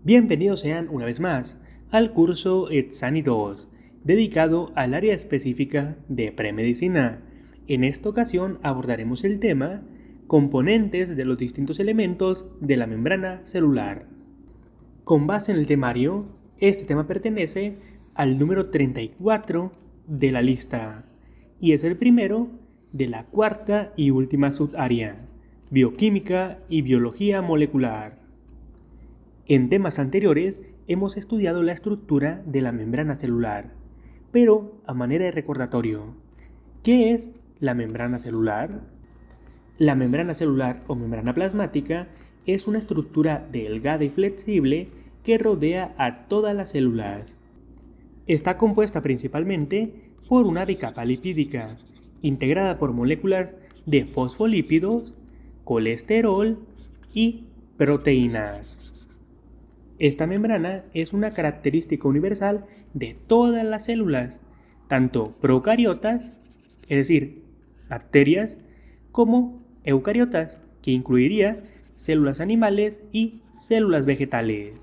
Bienvenidos sean una vez más al curso ETSANI 2, dedicado al área específica de premedicina. En esta ocasión abordaremos el tema componentes de los distintos elementos de la membrana celular. Con base en el temario, este tema pertenece al número 34 de la lista y es el primero de la cuarta y última subárea, bioquímica y biología molecular. En temas anteriores hemos estudiado la estructura de la membrana celular, pero a manera de recordatorio, ¿qué es la membrana celular? La membrana celular o membrana plasmática es una estructura delgada y flexible que rodea a todas las células. Está compuesta principalmente por una bicapa lipídica, integrada por moléculas de fosfolípidos, colesterol y proteínas. Esta membrana es una característica universal de todas las células, tanto procariotas, es decir, bacterias, como eucariotas, que incluiría células animales y células vegetales.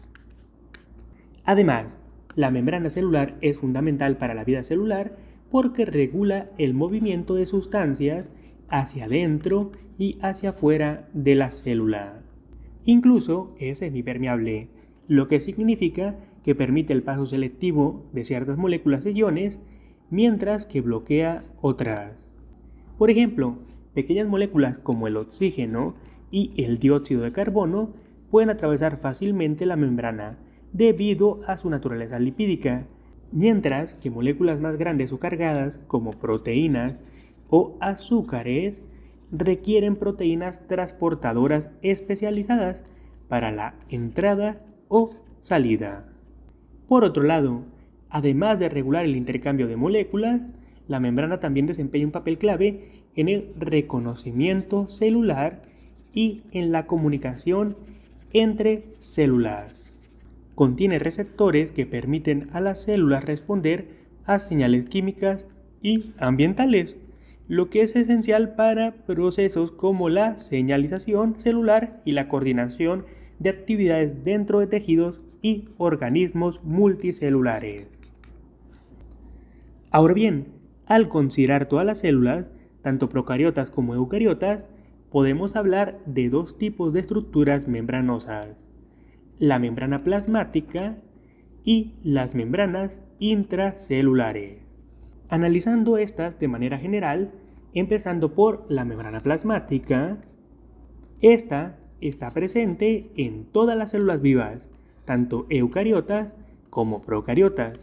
Además, la membrana celular es fundamental para la vida celular porque regula el movimiento de sustancias hacia adentro y hacia afuera de la célula. Incluso es semipermeable, lo que significa que permite el paso selectivo de ciertas moléculas de iones, mientras que bloquea otras. Por ejemplo, pequeñas moléculas como el oxígeno y el dióxido de carbono pueden atravesar fácilmente la membrana debido a su naturaleza lipídica, mientras que moléculas más grandes o cargadas como proteínas o azúcares requieren proteínas transportadoras especializadas para la entrada o salida. Por otro lado, además de regular el intercambio de moléculas, la membrana también desempeña un papel clave en el reconocimiento celular y en la comunicación entre células. Contiene receptores que permiten a las células responder a señales químicas y ambientales, lo que es esencial para procesos como la señalización celular y la coordinación de actividades dentro de tejidos y organismos multicelulares. Ahora bien, al considerar todas las células, tanto procariotas como eucariotas, podemos hablar de dos tipos de estructuras membranosas: la membrana plasmática y las membranas intracelulares. Analizando estas de manera general, empezando por la membrana plasmática, esta está presente en todas las células vivas, tanto eucariotas como procariotas.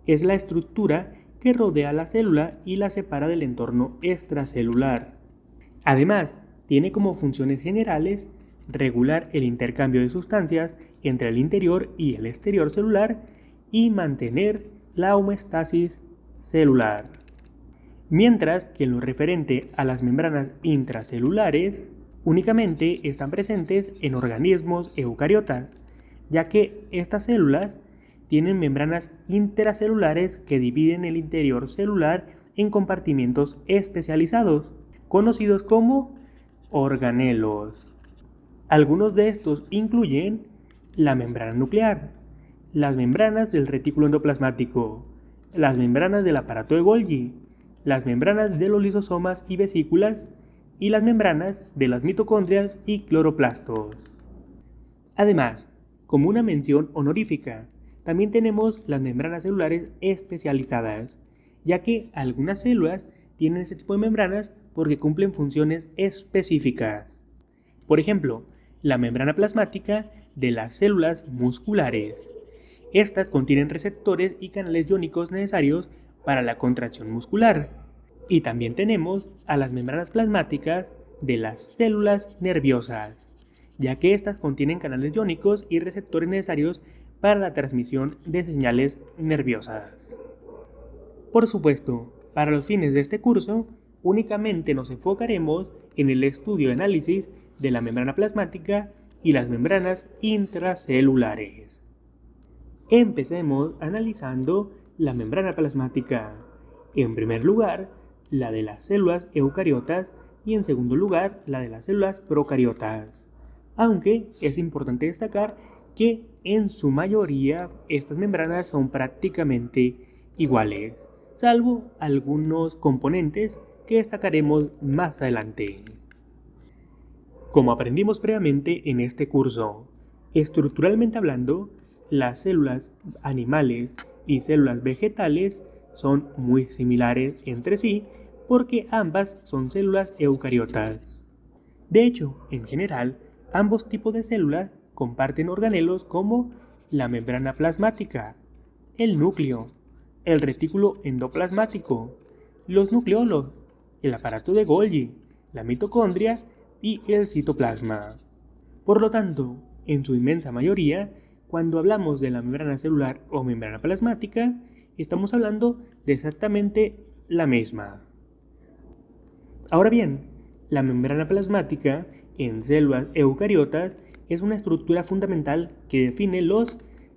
Es la estructura que rodea la célula y la separa del entorno extracelular. Además, tiene como funciones generales regular el intercambio de sustancias entre el interior y el exterior celular y mantener la homeostasis celular. Mientras que en lo referente a las membranas intracelulares, únicamente están presentes en organismos eucariotas, ya que estas células tienen membranas intracelulares que dividen el interior celular en compartimentos especializados, conocidos como organelos. Algunos de estos incluyen la membrana nuclear, las membranas del retículo endoplasmático, las membranas del aparato de Golgi, las membranas de los lisosomas y vesículas, y las membranas de las mitocondrias y cloroplastos. Además, como una mención honorífica, también tenemos las membranas celulares especializadas, ya que algunas células tienen este tipo de membranas porque cumplen funciones específicas. Por ejemplo, la membrana plasmática de las células musculares. Estas contienen receptores y canales iónicos necesarios para la contracción muscular. Y también tenemos a las membranas plasmáticas de las células nerviosas, ya que estas contienen canales iónicos y receptores necesarios para la transmisión de señales nerviosas. Por supuesto, para los fines de este curso, únicamente nos enfocaremos en el estudio y análisis de la membrana plasmática y las membranas intracelulares. Empecemos analizando la membrana plasmática. En primer lugar, la de las células eucariotas y en segundo lugar, la de las células procariotas. Aunque es importante destacar que en su mayoría estas membranas son prácticamente iguales, salvo algunos componentes que destacaremos más adelante. Como aprendimos previamente en este curso, estructuralmente hablando, las células animales y células vegetales son muy similares entre sí porque ambas son células eucariotas. De hecho, en general, ambos tipos de células comparten organelos como la membrana plasmática, el núcleo, el retículo endoplasmático, los nucleolos, el aparato de Golgi, la mitocondria y el citoplasma. Por lo tanto, en su inmensa mayoría, cuando hablamos de la membrana celular o membrana plasmática, estamos hablando de exactamente la misma. Ahora bien, la membrana plasmática en células eucariotas es una estructura fundamental que define los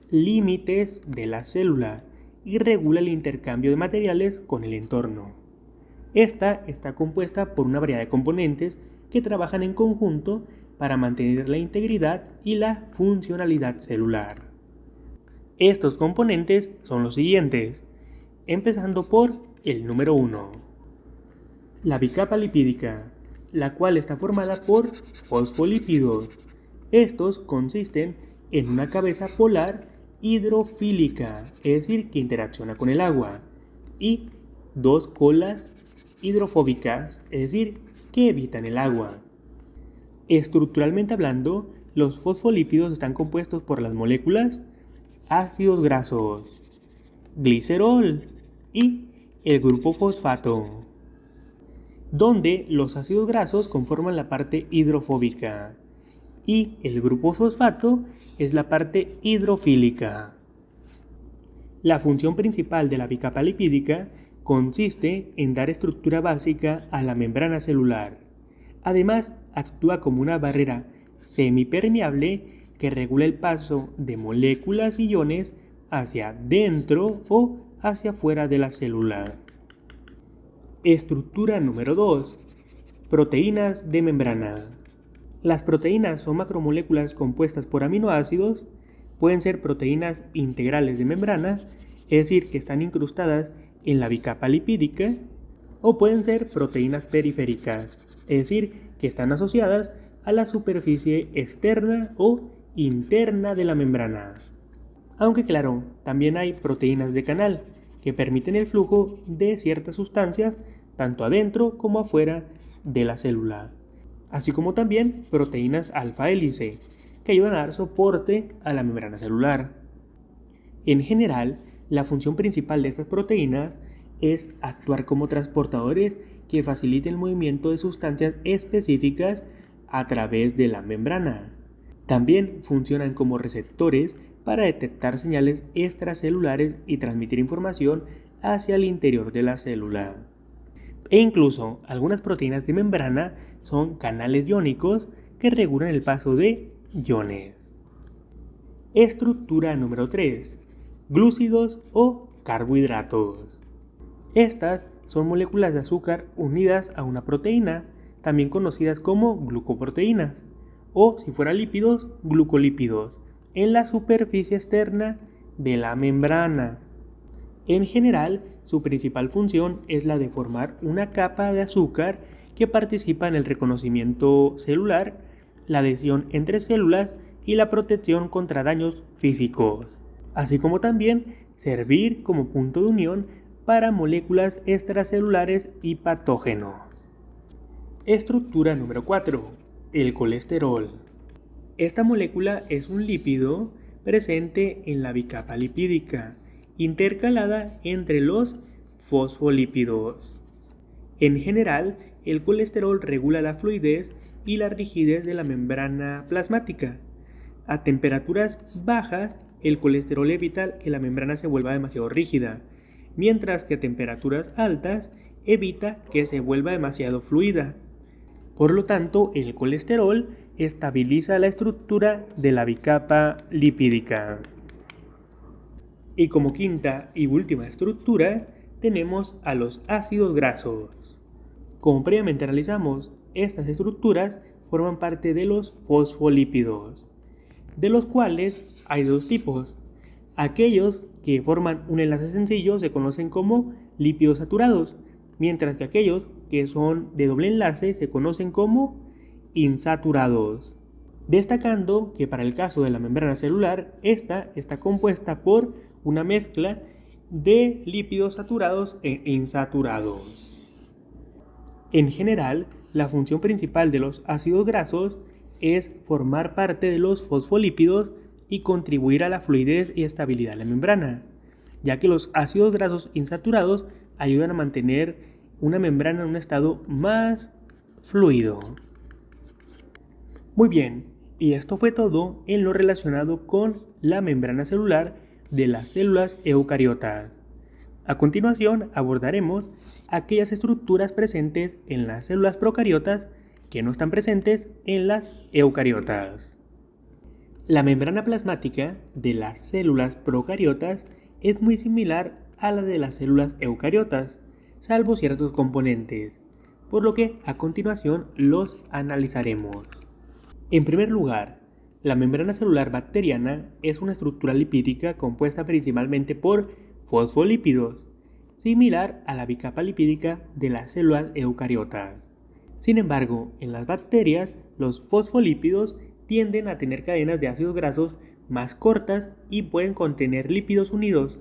límites de la célula y regula el intercambio de materiales con el entorno. Esta está compuesta por una variedad de componentes que trabajan en conjunto para mantener la integridad y la funcionalidad celular. Estos componentes son los siguientes, empezando por el número 1. La bicapa lipídica, la cual está formada por fosfolípidos. Estos consisten en una cabeza polar hidrofílica, es decir, que interacciona con el agua, y dos colas hidrofóbicas, es decir, que evitan el agua. Estructuralmente hablando, los fosfolípidos están compuestos por las moléculas ácidos grasos, glicerol y el grupo fosfato, donde los ácidos grasos conforman la parte hidrofóbica y el grupo fosfato es la parte hidrofílica. La función principal de la bicapa lipídica consiste en dar estructura básica a la membrana celular. Además, actúa como una barrera semipermeable que regula el paso de moléculas y iones hacia dentro o hacia fuera de la célula. Estructura número 2. Proteínas de membrana. Las proteínas son macromoléculas compuestas por aminoácidos, pueden ser proteínas integrales de membrana, es decir, que están incrustadas en la bicapa lipídica, o pueden ser proteínas periféricas, es decir, que están asociadas a la superficie externa o interna de la membrana. Aunque claro, también hay proteínas de canal, que permiten el flujo de ciertas sustancias tanto adentro como afuera de la célula, así como también proteínas alfa hélice, que ayudan a dar soporte a la membrana celular. En general, la función principal de estas proteínas es actuar como transportadores que faciliten el movimiento de sustancias específicas a través de la membrana. También funcionan como receptores para detectar señales extracelulares y transmitir información hacia el interior de la célula. E incluso algunas proteínas de membrana son canales iónicos que regulan el paso de iones. Estructura número 3. Glúcidos o carbohidratos. Estas son moléculas de azúcar unidas a una proteína, también conocidas como glucoproteínas, o si fueran lípidos, glucolípidos, en la superficie externa de la membrana. En general, su principal función es la de formar una capa de azúcar que participa en el reconocimiento celular, la adhesión entre células y la protección contra daños físicos, así como también servir como punto de unión para moléculas extracelulares y patógenos. Estructura número 4. El colesterol. Esta molécula es un lípido presente en la bicapa lipídica, intercalada entre los fosfolípidos. En general, el colesterol regula la fluidez y la rigidez de la membrana plasmática. A temperaturas bajas, el colesterol evita que la membrana se vuelva demasiado rígida, mientras que a temperaturas altas evita que se vuelva demasiado fluida. Por lo tanto, el colesterol estabiliza la estructura de la bicapa lipídica. Y como quinta y última estructura, tenemos a los ácidos grasos. Como previamente analizamos, estas estructuras forman parte de los fosfolípidos, de los cuales hay dos tipos. Aquellos que forman un enlace sencillo se conocen como lípidos saturados, mientras que aquellos que son de doble enlace se conocen como insaturados. Destacando que para el caso de la membrana celular, esta está compuesta por una mezcla de lípidos saturados e insaturados. En general, la función principal de los ácidos grasos es formar parte de los fosfolípidos y contribuir a la fluidez y estabilidad de la membrana, ya que los ácidos grasos insaturados ayudan a mantener una membrana en un estado más fluido. Muy bien, y esto fue todo en lo relacionado con la membrana celular de las células eucariotas. A continuación abordaremos aquellas estructuras presentes en las células procariotas que no están presentes en las eucariotas. La membrana plasmática de las células procariotas es muy similar a la de las células eucariotas, salvo ciertos componentes, por lo que a continuación los analizaremos. En primer lugar, la membrana celular bacteriana es una estructura lipídica compuesta principalmente por fosfolípidos, similar a la bicapa lipídica de las células eucariotas. Sin embargo, en las bacterias, los fosfolípidos tienden a tener cadenas de ácidos grasos más cortas y pueden contener lípidos unidos,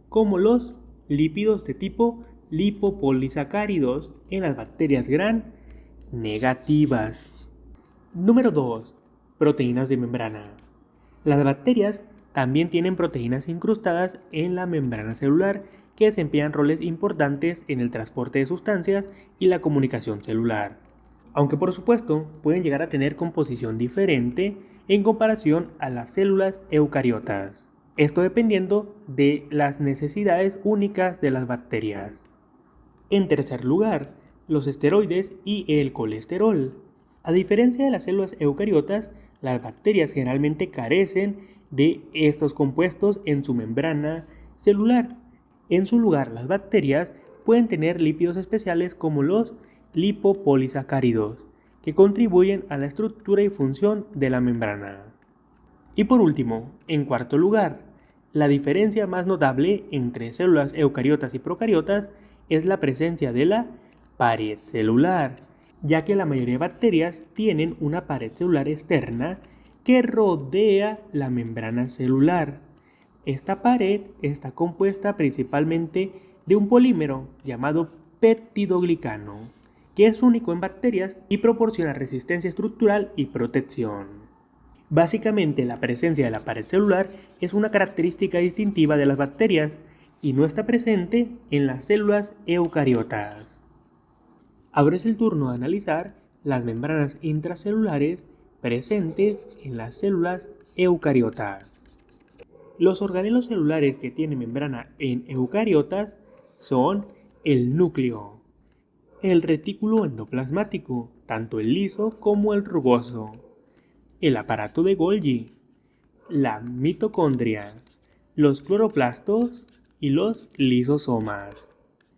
como los lípidos de tipo lipopolisacáridos en las bacterias gram negativas. Número 2. Proteínas de membrana. Las bacterias también tienen proteínas incrustadas en la membrana celular que desempeñan roles importantes en el transporte de sustancias y la comunicación celular, aunque por supuesto pueden llegar a tener composición diferente en comparación a las células eucariotas. Esto dependiendo de las necesidades únicas de las bacterias. En tercer lugar, los esteroides y el colesterol. A diferencia de las células eucariotas, las bacterias generalmente carecen de estos compuestos en su membrana celular. En su lugar, las bacterias pueden tener lípidos especiales como los lipopolisacáridos, que contribuyen a la estructura y función de la membrana. Y por último, en cuarto lugar, la diferencia más notable entre células eucariotas y procariotas es la presencia de la pared celular, ya que la mayoría de bacterias tienen una pared celular externa que rodea la membrana celular. Esta pared está compuesta principalmente de un polímero llamado peptidoglicano, que es único en bacterias y proporciona resistencia estructural y protección. Básicamente, la presencia de la pared celular es una característica distintiva de las bacterias y no está presente en las células eucariotas. Ahora es el turno de analizar las membranas intracelulares presentes en las células eucariotas. Los organelos celulares que tienen membrana en eucariotas son el núcleo, el retículo endoplasmático, tanto el liso como el rugoso, el aparato de Golgi, la mitocondria, los cloroplastos y los lisosomas.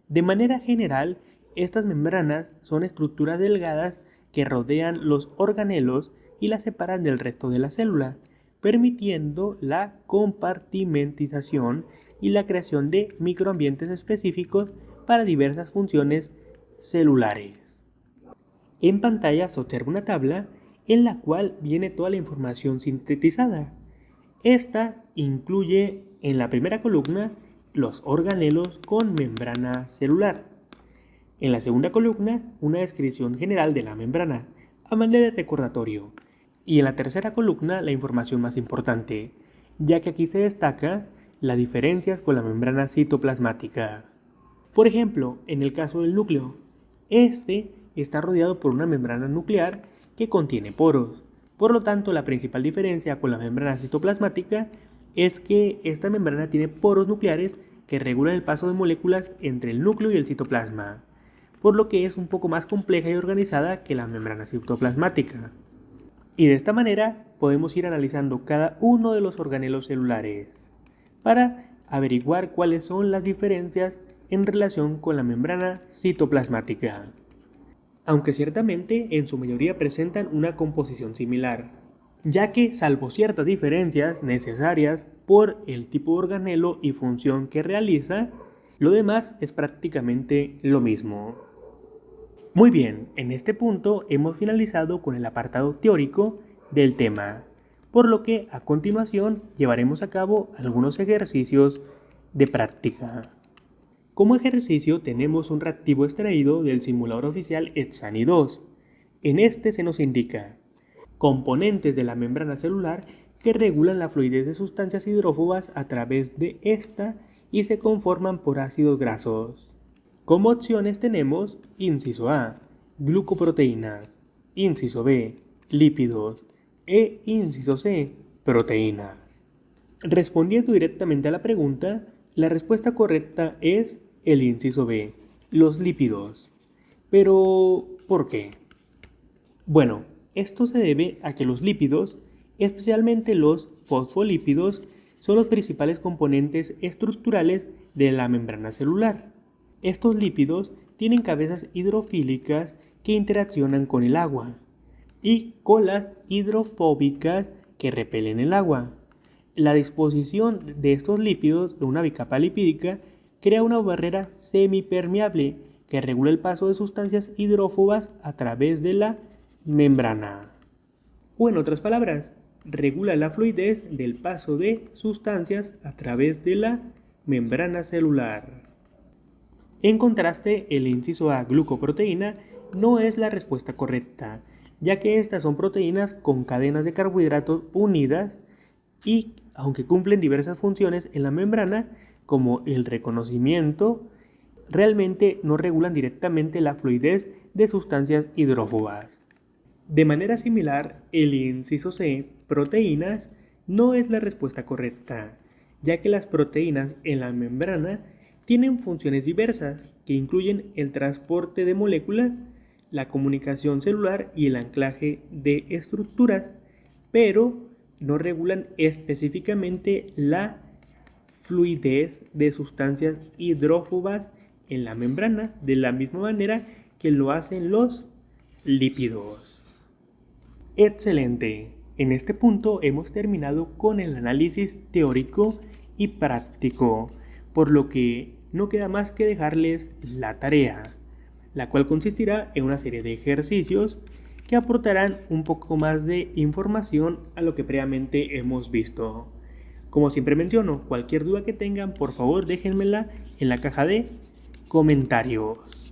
De manera general, estas membranas son estructuras delgadas que rodean los organelos y las separan del resto de la célula, permitiendo la compartimentización y la creación de microambientes específicos para diversas funciones celulares. En pantalla se observa una tabla en la cual viene toda la información sintetizada. Esta incluye en la primera columna los organelos con membrana celular. En la segunda columna, una descripción general de la membrana, a manera de recordatorio. Y en la tercera columna, la información más importante, ya que aquí se destaca las diferencias con la membrana citoplasmática. Por ejemplo, en el caso del núcleo, este está rodeado por una membrana nuclear que contiene poros. Por lo tanto, la principal diferencia con la membrana citoplasmática es que esta membrana tiene poros nucleares que regulan el paso de moléculas entre el núcleo y el citoplasma, por lo que es un poco más compleja y organizada que la membrana citoplasmática. Y de esta manera podemos ir analizando cada uno de los organelos celulares para averiguar cuáles son las diferencias en relación con la membrana citoplasmática, aunque ciertamente en su mayoría presentan una composición similar, ya que salvo ciertas diferencias necesarias por el tipo de organelo y función que realiza, lo demás es prácticamente lo mismo. Muy bien, en este punto hemos finalizado con el apartado teórico del tema, por lo que a continuación llevaremos a cabo algunos ejercicios de práctica. Como ejercicio tenemos un reactivo extraído del simulador oficial ETSANI 2. En este se nos indica componentes de la membrana celular que regulan la fluidez de sustancias hidrófobas a través de esta y se conforman por ácidos grasos. Como opciones tenemos inciso A, glucoproteínas, inciso B, lípidos e inciso C, proteínas. Respondiendo directamente a la pregunta, la respuesta correcta es el inciso B, los lípidos. Pero, ¿por qué? Bueno, esto se debe a que los lípidos, especialmente los fosfolípidos, son los principales componentes estructurales de la membrana celular. Estos lípidos tienen cabezas hidrofílicas que interaccionan con el agua y colas hidrofóbicas que repelen el agua. La disposición de estos lípidos en una bicapa lipídica crea una barrera semipermeable que regula el paso de sustancias hidrófobas a través de la membrana. O en otras palabras, regula la fluidez del paso de sustancias a través de la membrana celular. En contraste, el inciso A, glucoproteína, no es la respuesta correcta, ya que estas son proteínas con cadenas de carbohidratos unidas y, aunque cumplen diversas funciones en la membrana, como el reconocimiento, realmente no regulan directamente la fluidez de sustancias hidrófobas. De manera similar, el inciso C, proteínas, no es la respuesta correcta, ya que las proteínas en la membrana tienen funciones diversas que incluyen el transporte de moléculas, la comunicación celular y el anclaje de estructuras, pero no regulan específicamente la fluidez de sustancias hidrófobas en la membrana de la misma manera que lo hacen los lípidos. Excelente. En este punto hemos terminado con el análisis teórico y práctico, por lo que no queda más que dejarles la tarea, la cual consistirá en una serie de ejercicios que aportarán un poco más de información a lo que previamente hemos visto. Como siempre menciono, cualquier duda que tengan, por favor déjenmela en la caja de comentarios.